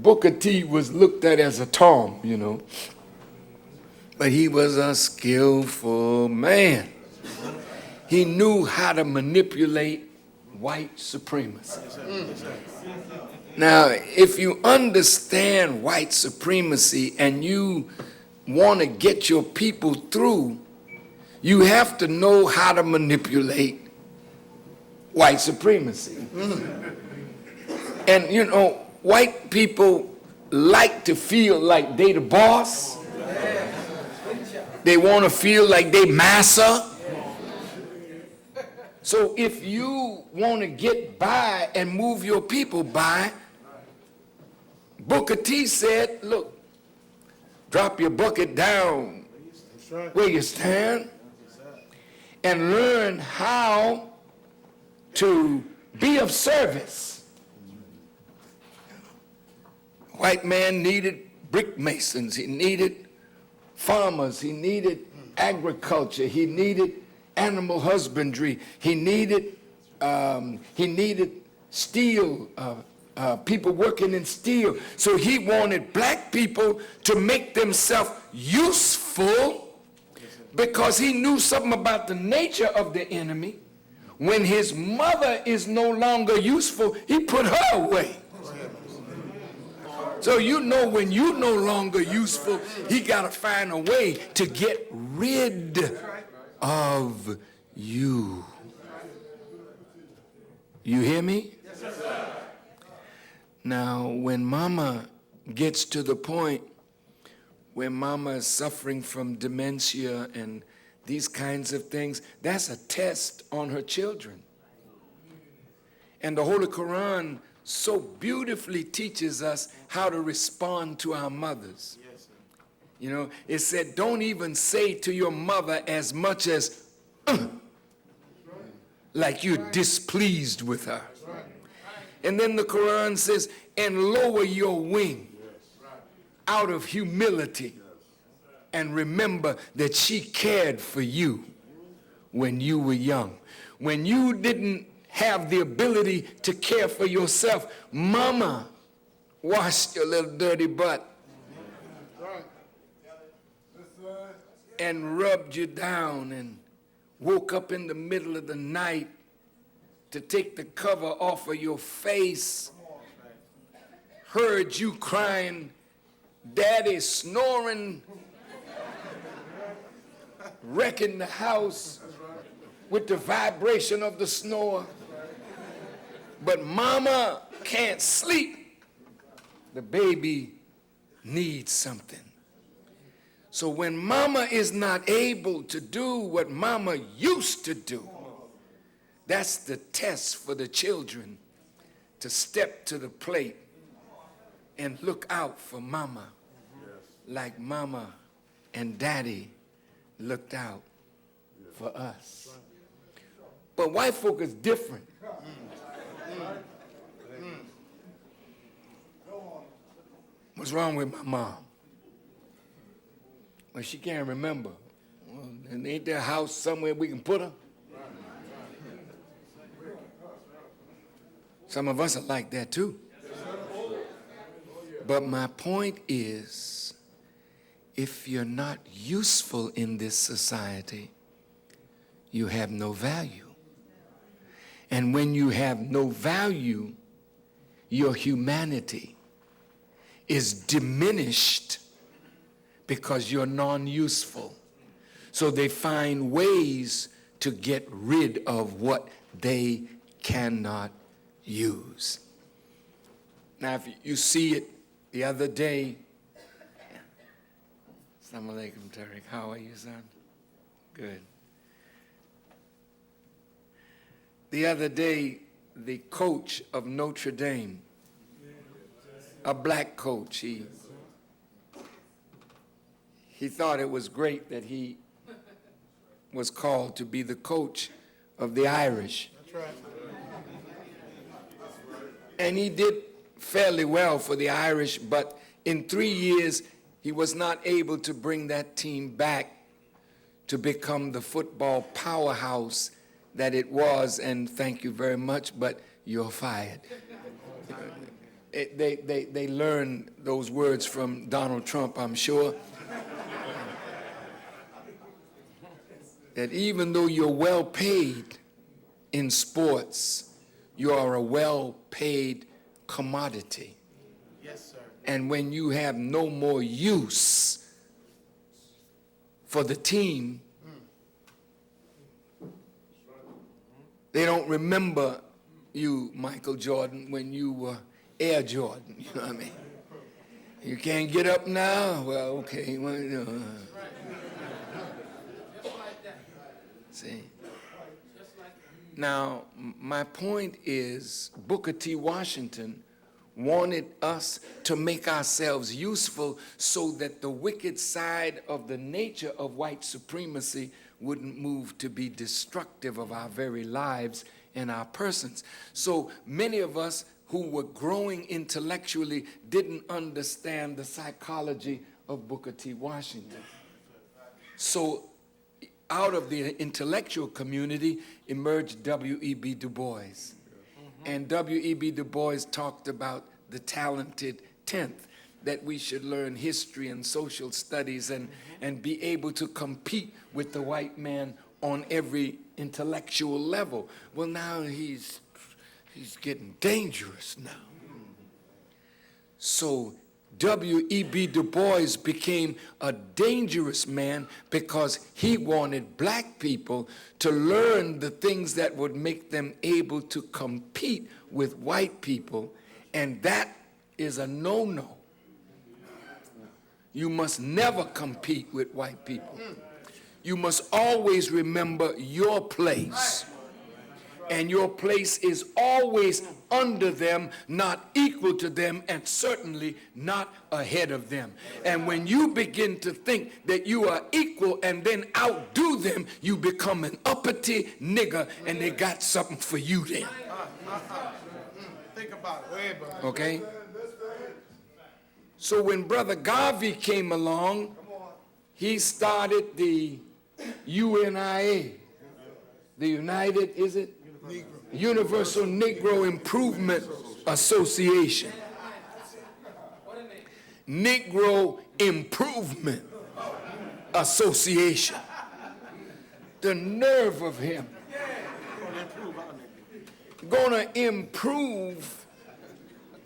Booker T was looked at as a Tom, you know. But he was a skillful man. He knew how to manipulate white supremacy. Now, if you understand white supremacy and you want to get your people through, you have to know how to manipulate white supremacy. And you know, white people like to feel like they the boss. They want to feel like they master. So if you want to get by and move your people by, Booker T said, look, drop your bucket down where you stand and learn how to be of service. White man needed brick masons, he needed farmers, he needed agriculture, he needed animal husbandry, he needed steel, people working in steel. So he wanted black people to make themselves useful because he knew something about the nature of the enemy. When his mother is no longer useful, he put her away. So you know when you're no longer useful, he got to find a way to get rid of you. You hear me? Now, when mama gets to the point where mama is suffering from dementia and these kinds of things, that's a test on her children. And the Holy Quran so beautifully teaches us how to respond to our mothers. You know, it said, don't even say to your mother as much as, like you're displeased with her. And then the Quran says, and lower your wing out of humility. And remember that she cared for you when you were young. When you didn't have the ability to care for yourself, mama washed your little dirty butt and rubbed you down and woke up in the middle of the night to take the cover off of your face, heard you crying, daddy snoring, wrecking the house with the vibration of the snore. But mama can't sleep. The baby needs something. So when mama is not able to do what mama used to do, that's the test for the children to step to the plate and look out for mama like mama and daddy looked out for us. But white folk is different. What's wrong with my mom? Well, she can't remember. Well, and ain't there a house somewhere we can put her? Some of us are like that too. But my point is, if you're not useful in this society, you have no value. And when you have no value, your humanity is diminished because you're non-useful. So they find ways to get rid of what they cannot use. Now, if you see it the other day, Assalamu alaikum, Tariq. How are you, son? Good. The other day, the coach of Notre Dame, a black coach, he thought it was great that he was called to be the coach of the Irish. That's right. And he did fairly well for the Irish, but in 3 years, he was not able to bring that team back to become the football powerhouse that it was, and thank you very much, but you're fired. they learned those words from Donald Trump, I'm sure. That even though you're well paid in sports, you are a well-paid commodity. Yes, sir. And when you have no more use for the team, they don't remember you, Michael Jordan, when you were Air Jordan. You know what I mean? You can't get up now? Well, okay. Well, See? Now, my point is, Booker T. Washington wanted us to make ourselves useful so that the wicked side of the nature of white supremacy wouldn't move to be destructive of our very lives and our persons. So many of us who were growing intellectually didn't understand the psychology of Booker T. Washington. So out of the intellectual community emerged W.E.B. Du Bois. And W.E.B. Du Bois talked about the talented 10th, that we should learn history and social studies and be able to compete with the white man on every intellectual level. Well, now he's getting dangerous now. So W.E.B. Du Bois became a dangerous man because he wanted black people to learn the things that would make them able to compete with white people, and that is a no-no. You must never compete with white people. You must always remember your place. And your place is always under them, not equal to them, and certainly not ahead of them. And when you begin to think that you are equal and then outdo them, you become an uppity nigger, and they got something for you then. Think about it. Okay? So when Brother Garvey came along, he started the UNIA, the United, is it? Universal Negro Improvement Association. Negro Improvement Association. The nerve of him. Gonna improve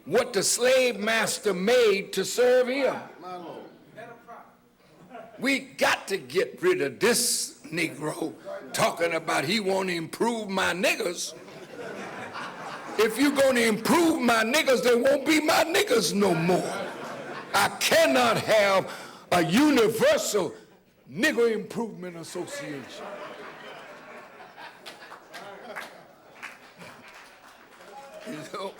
what the slave master made to serve him. We got to get rid of this Negro talking about he want to improve my niggers. If you're going to improve my niggers, they won't be my niggers no more. I cannot have a universal Negro Improvement Association. You know?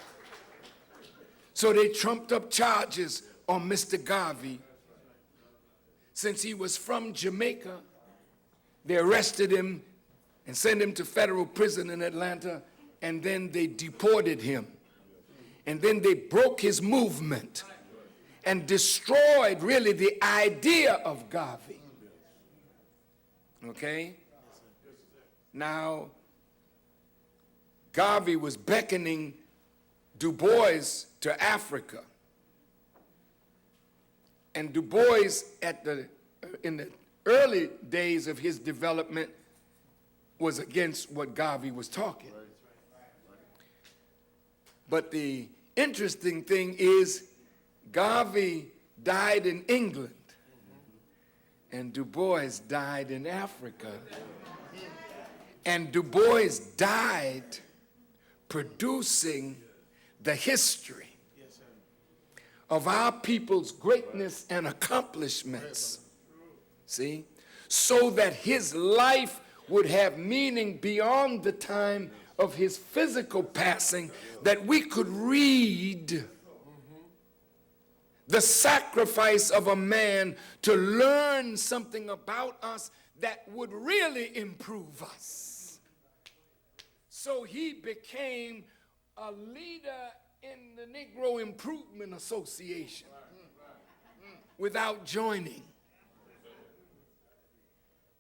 So they trumped up charges on Mr. Garvey. Since he was from Jamaica, they arrested him and sent him to federal prison in Atlanta, and then they deported him. And then they broke his movement and destroyed really the idea of Garvey. Okay? Now, Garvey was beckoning Du Bois to Africa. And Du Bois, in the early days of his development, was against what Garvey was talking. But the interesting thing is, Garvey died in England, and Du Bois died in Africa. And Du Bois died producing the history of our people's greatness and accomplishments. See? So that his life would have meaning beyond the time of his physical passing, that we could read the sacrifice of a man to learn something about us that would really improve us. So he became a leader in the Negro Improvement Association without joining,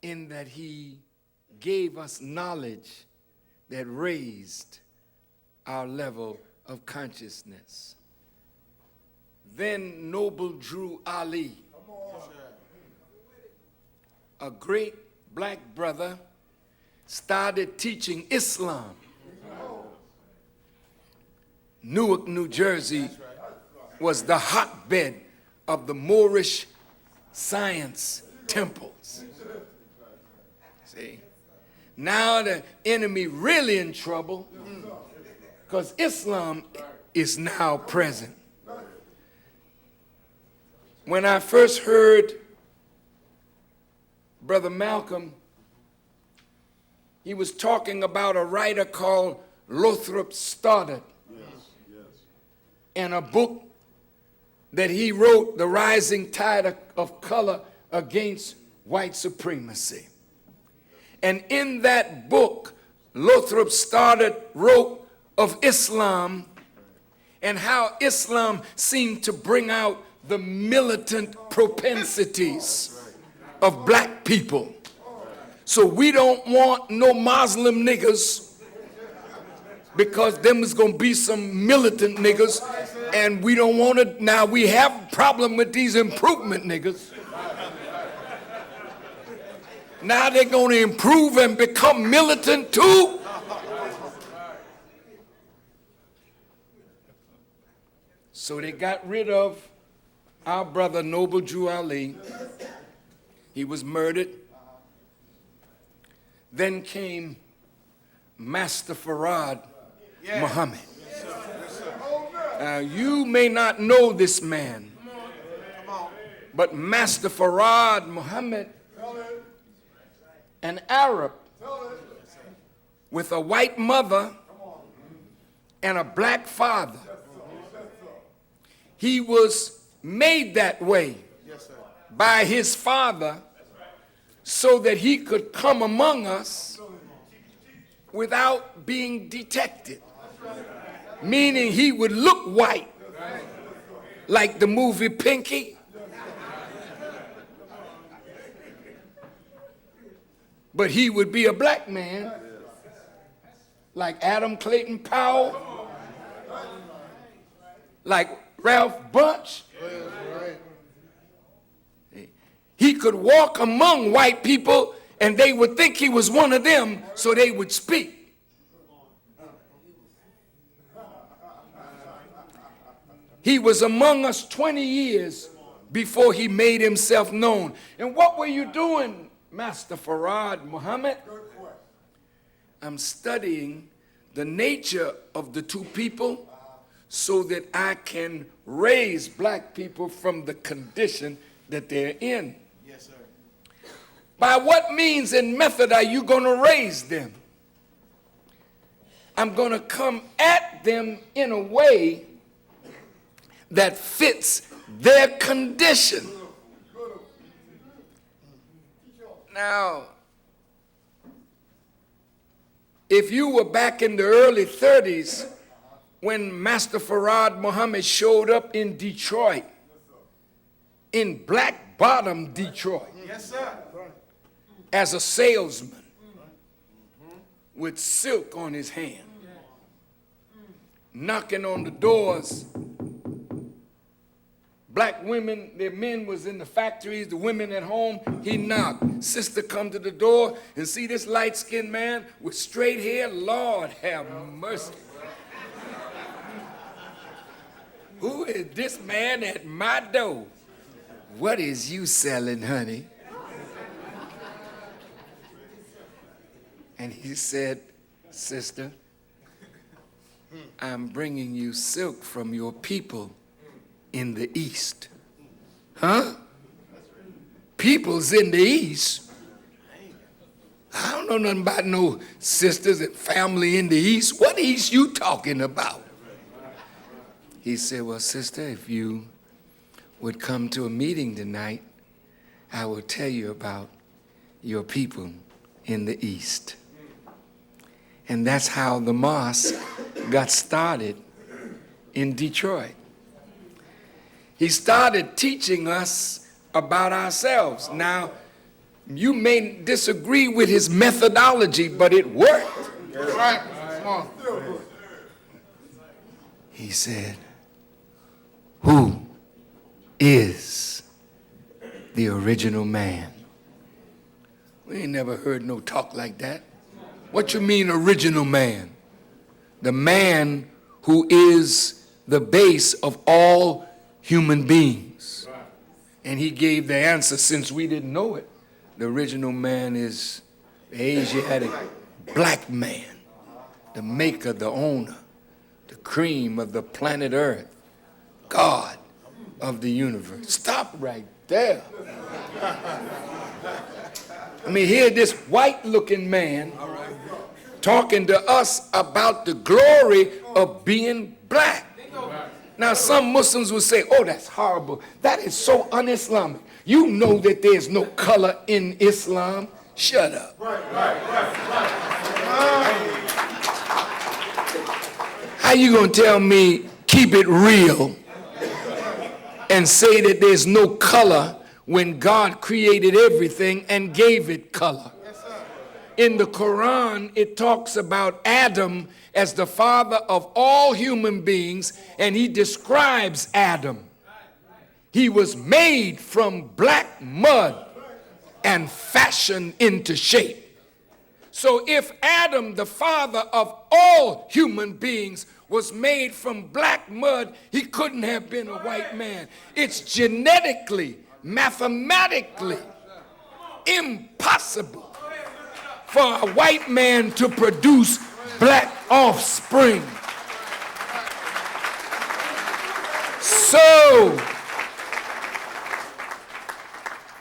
in that he gave us knowledge that raised our level of consciousness. then Noble Drew Ali, a great black brother, started teaching Islam. Newark, New Jersey was the hotbed of the Moorish science temples. See? Now the enemy really in trouble because Islam is now present. When I first heard Brother Malcolm, he was talking about a writer called Lothrop Stoddard and a book that he wrote, The Rising Tide of Color Against White Supremacy. And in that book, Lothrop Stoddard wrote of Islam and how Islam seemed to bring out the militant propensities of black people. So we don't want no Muslim niggas because them is going to be some militant niggas, and we don't want to. Now we have a problem with these improvement niggas. Now they're going to improve and become militant too. So they got rid of our brother Noble Drew Ali. He was murdered. Then came Master Farad Muhammad. Now you may not know this man, but Master Farad Muhammad, an Arab with a white mother and a black father, he was made that way by his father so that he could come among us without being detected. Meaning he would look white, like the movie Pinky, but he would be a black man, like Adam Clayton Powell, like Ralph Bunche. He could walk among white people and they would think he was one of them, so they would speak. He was among us 20 years before he made himself known. And what were you doing, Master Farad Muhammad? I'm studying the nature of the two people so that I can raise black people from the condition that they're in. Yes, sir. By what means and method are you going to raise them? I'm going to come at them in a way that fits their condition. Now, if you were back in the early 30s when Master Farad Muhammad showed up in Detroit, in Black Bottom, Detroit, Yes, sir. as a salesman with silk on his hand, knocking on the doors. Black women, their men was in the factories, the women at home, he knocked. Sister come to the door and see this light-skinned man with straight hair. Lord have mercy. Who is this man at my door? What is you selling, honey? And he said, sister, I'm bringing you silk from your people in the East. Huh? People's in the East. I don't know nothing about no sisters and family in the East. What East you talking about? He said, well, sister, if you would come to a meeting tonight, I will tell you about your people in the East. And that's how the mosque got started in Detroit. He started teaching us about ourselves. Now, you may disagree with his methodology, but it worked. That's right. Come on. He said, who is the original man. We ain't never heard no talk like that. What you mean original man? The man who is the base of all human beings. And he gave the answer since we didn't know it. The original man is the Asiatic black man, the maker, the owner, the cream of the planet Earth, God of the universe. Stop right there. I mean, here this white-looking man talking to us about the glory of being black. Now, some Muslims will say, oh, that's horrible. That is so un-Islamic. You know that there's no color in Islam. Shut up. How you going to tell me keep it real and say that there's no color when God created everything and gave it color? In the Quran, it talks about Adam as the father of all human beings, and he describes Adam. He was made from black mud and fashioned into shape. So if Adam, the father of all human beings, was made from black mud, he couldn't have been a white man. It's genetically, mathematically impossible for a white man to produce black offspring. So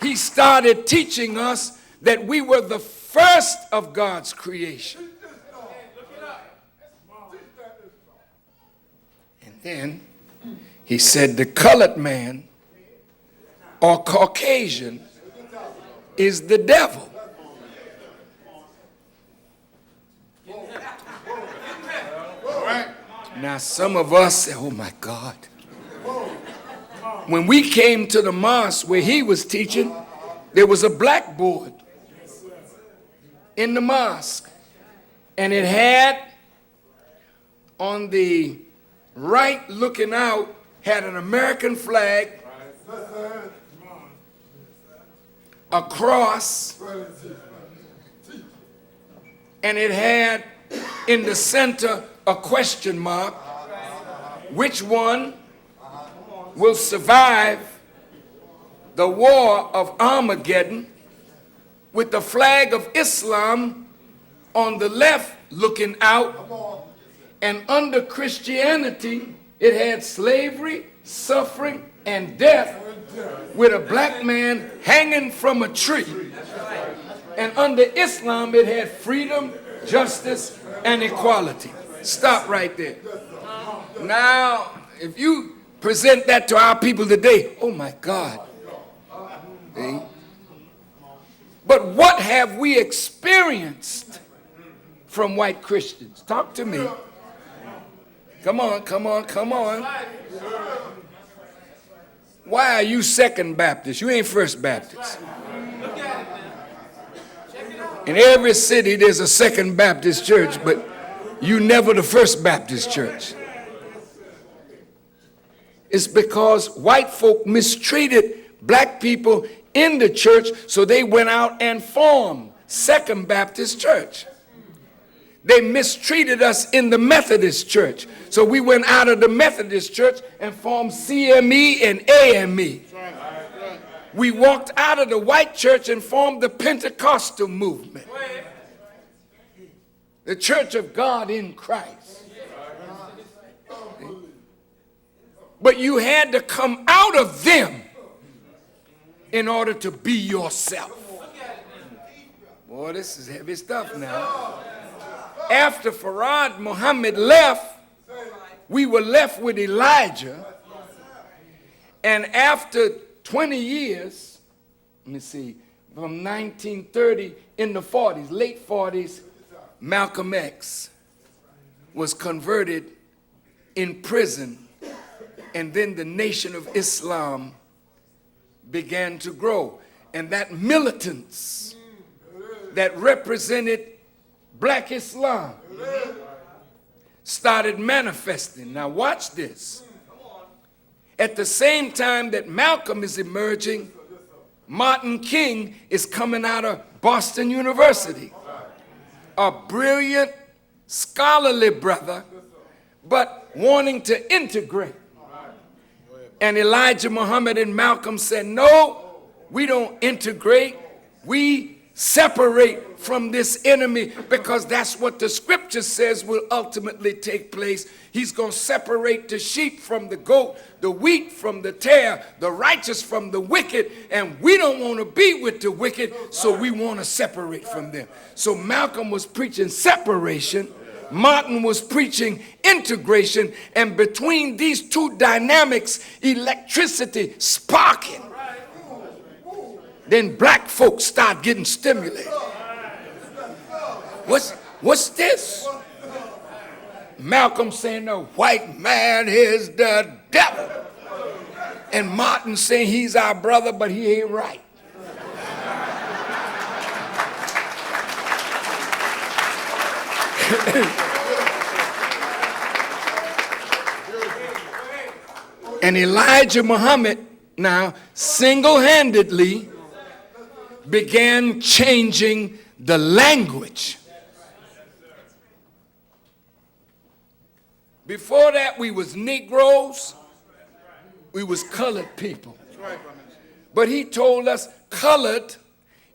he started teaching us that we were the first of God's creation. And then he said the colored man or Caucasian is the devil. Now some of us say, oh my God. When we came to the mosque where he was teaching, there was a blackboard in the mosque. And it had on the right looking out, had an American flag, a cross, and it had in the center a question mark. Which one will survive the war of Armageddon, with the flag of Islam on the left looking out, and under Christianity it had slavery, suffering, and death, with a black man hanging from a tree. And under Islam it had freedom, justice, and equality. Stop right there. Now, if you present that to our people today, oh my God. See? But what have we experienced from white Christians? Talk to me. Come on, come on, come on. Why are you Second Baptist? You ain't First Baptist. In every city there's a Second Baptist church, but you never the First Baptist church. It's because white folk mistreated black people in the church, so they went out and formed Second Baptist Church. They mistreated us in the Methodist Church, so we went out of the Methodist Church and formed CME and AME. We walked out of the white church and formed the Pentecostal movement, the Church of God in Christ. But you had to come out of them in order to be yourself. Boy, this is heavy stuff now. After Farad Muhammad left, we were left with Elijah. And after 20 years, let me see, from 1930 in the 40s, late 40s, Malcolm X was converted in prison. And then the Nation of Islam began to grow. And that militance that represented black Islam started manifesting. Now watch this. At the same time that Malcolm is emerging, Martin King is coming out of Boston University. A brilliant, scholarly brother, but wanting to integrate. And Elijah Muhammad and Malcolm said, no, we don't integrate. We separate from this enemy, because that's what the scripture says will ultimately take place. He's going to separate the sheep from the goat, the wheat from the tare, the righteous from the wicked, and we don't want to be with the wicked, so we want to separate from them. So Malcolm was preaching separation, Martin was preaching integration, and between these two dynamics, electricity sparking. Then black folks start getting stimulated. What's this? Malcolm saying the white man is the devil. And Martin saying he's our brother, but he ain't right. And Elijah Muhammad now single-handedly began changing the language. Before that, we was Negroes, we was colored people. But he told us colored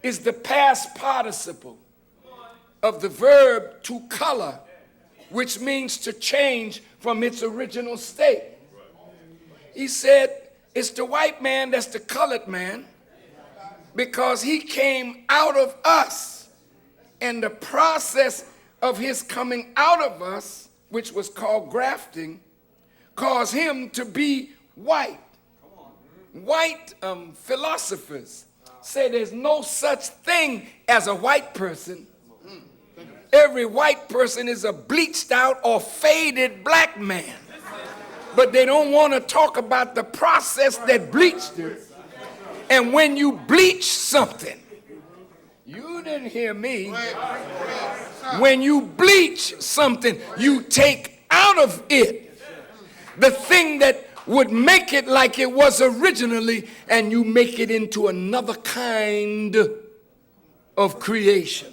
is the past participle of the verb to color, which means to change from its original state. He said it's the white man that's the colored man, because he came out of us, and the process of his coming out of us, which was called grafting, caused him to be white. White philosophers say there's no such thing as a white person. Every white person is a bleached out or faded black man. But they don't want to talk about the process that bleached it. And when you bleach something, you didn't hear me. When you bleach something, you take out of it the thing that would make it like it was originally, and you make it into another kind of creation.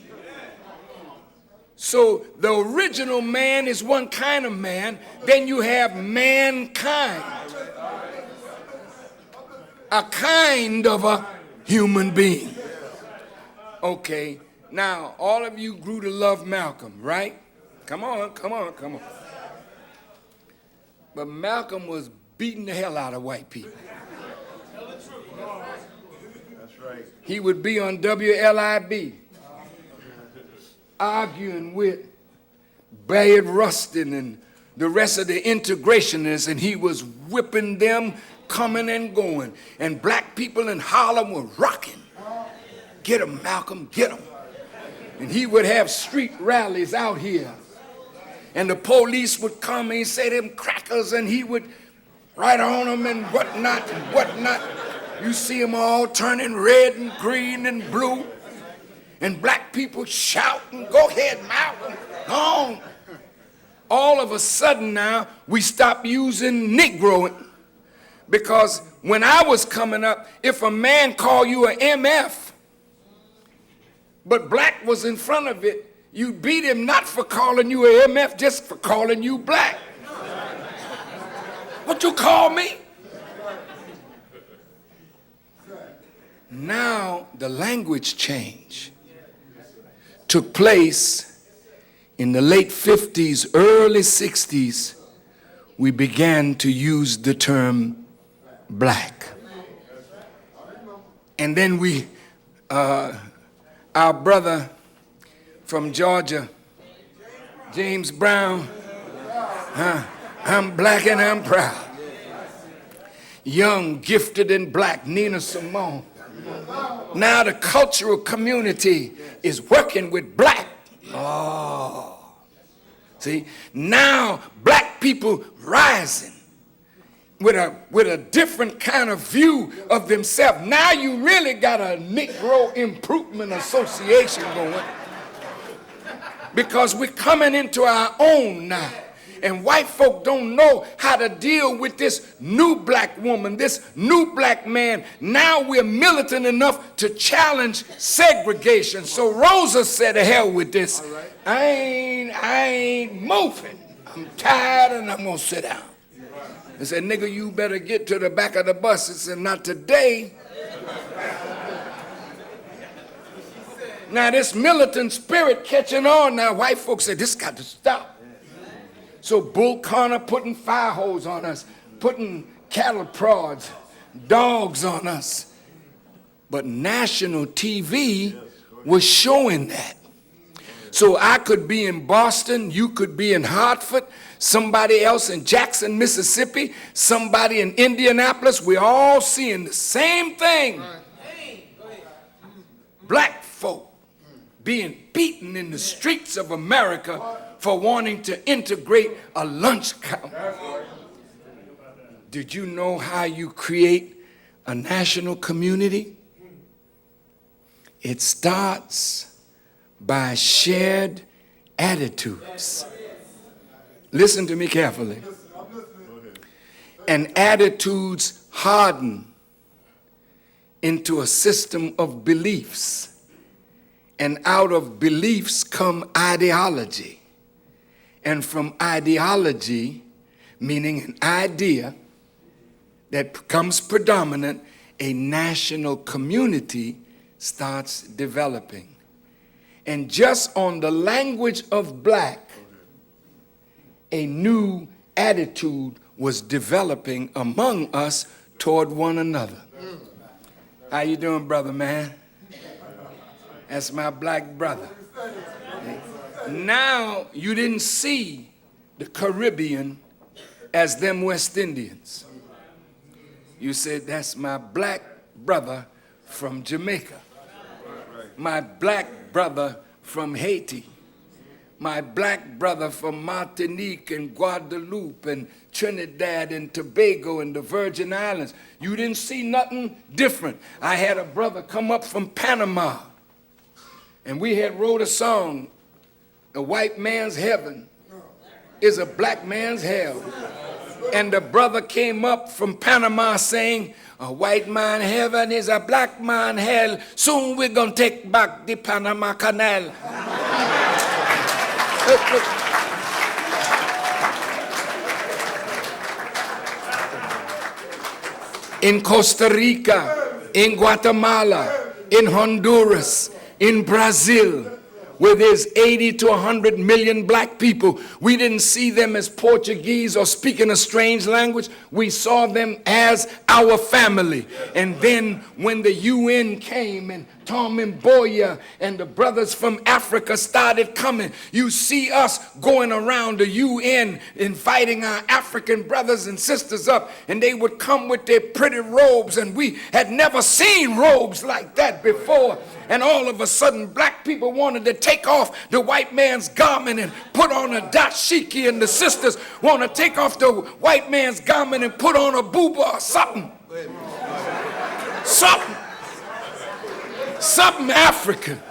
So the original man is one kind of man, then you have mankind, a kind of a human being. Okay, now all of you grew to love Malcolm, right? Come on. But Malcolm was beating the hell out of white people. That's right. He would be on WLIB arguing with Bayard Rustin and the rest of the integrationists, and he was whipping them coming and going. And black people in Harlem were rocking. Get him, Malcolm, get him. And he would have street rallies out here. And the police would come and he'd say them crackers, and he would write on them and whatnot and whatnot. You see them all turning red and green and blue. And black people shouting, go ahead, Malcolm, go on. All of a sudden now, we stopped using Negro, because when I was coming up, if a man called you an MF, but black was in front of it, you beat him not for calling you an MF, just for calling you black. What you call me? Now the language change took place in the late 50s, early 60s. We began to use the term black. And then our brother from Georgia, James Brown, I'm black and I'm proud. Young, gifted and black, Nina Simone. Now the cultural community is working with black. Oh, see, now black people rising with a different kind of view of themselves. Now you really got a Negro Improvement Association going, because we're coming into our own now. And white folk don't know how to deal with this new black woman, this new black man. Now we're militant enough to challenge segregation. So Rosa said, to hell with this. I ain't moving. I'm tired and I'm going to sit down. I said, nigga, you better get to the back of the bus. I said, not today. Now this militant spirit catching on now. White folks said, this got to stop. So Bull Connor putting fire hose on us, putting cattle prods, dogs on us. But national TV was showing that. So I could be in Boston, you could be in Hartford, somebody else in Jackson, Mississippi, somebody in Indianapolis. We're all seeing the same thing. Black folk being beaten in the streets of America for wanting to integrate a lunch counter. Did you know how you create a national community? It starts by shared attitudes. Listen to me carefully. And attitudes harden into a system of beliefs. And out of beliefs come ideology. And from ideology, meaning an idea that becomes predominant, a national community starts developing. And just on the language of black, a new attitude was developing among us toward one another. How you doing, brother, man? That's my black brother. Now you didn't see the Caribbean as them West Indians. You said, that's my black brother from Jamaica. My black brother from Haiti, my black brother from Martinique and Guadeloupe and Trinidad and Tobago and the Virgin Islands. You didn't see nothing different. I had a brother come up from Panama, and we had wrote a song, "A white man's heaven is a black man's hell." And the brother came up from Panama saying, "A white man heaven is a black man hell. Soon we're going to take back the Panama Canal." In Costa Rica, in Guatemala, in Honduras, in Brazil, where there's 80 to 100 million black people, we didn't see them as Portuguese or speaking a strange language. We saw them as our family. And then when the UN came and Tom Mboya and the brothers from Africa started coming, you see us going around the UN inviting our African brothers and sisters up, and they would come with their pretty robes, and we had never seen robes like that before. And all of a sudden, black people wanted to take off the white man's garment and put on a dashiki, and the sisters want to take off the white man's garment and put on a booba or something. Something African.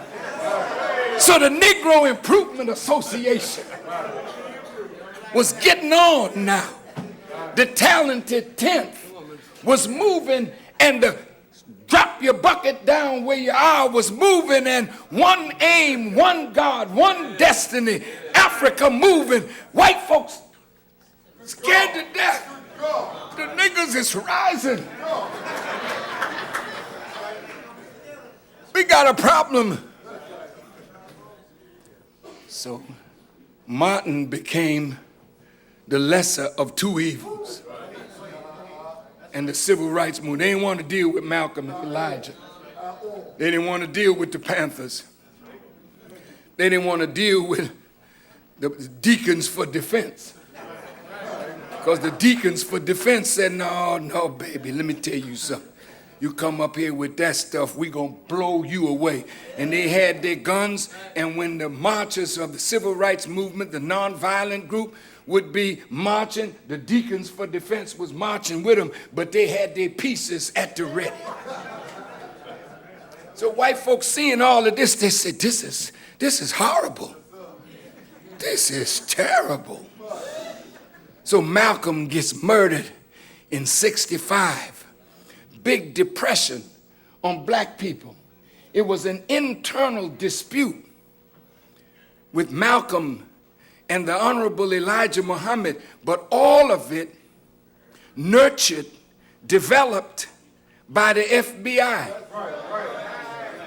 So the Negro Improvement Association was getting on now. The talented 10th was moving, and the drop your bucket down where you are was moving, and one aim, one God, one destiny, Africa moving. White folks scared to death. The niggas is rising. We got a problem. So Martin became the lesser of two evils. And the civil rights movement, they didn't want to deal with Malcolm and Elijah. They didn't want to deal with the Panthers. They didn't want to deal with the deacons for defense. Because the deacons for defense said, no, baby, let me tell you something. You come up here with that stuff, we gonna blow you away. And they had their guns, and when the marchers of the civil rights movement, the nonviolent group, would be marching, the deacons for defense was marching with them, but they had their pieces at the ready. So white folks seeing all of this, they said, this is horrible. This is terrible. So Malcolm gets murdered in 65. Big depression on black people. It was an internal dispute with Malcolm and the Honorable Elijah Muhammad, but all of it nurtured, developed by the FBI.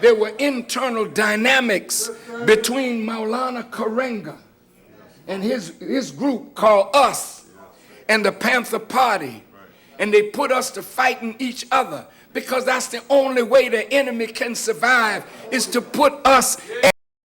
There were internal dynamics between Maulana Karenga and his group called Us and the Panther Party. And they put us to fighting each other because that's the only way the enemy can survive, is to put us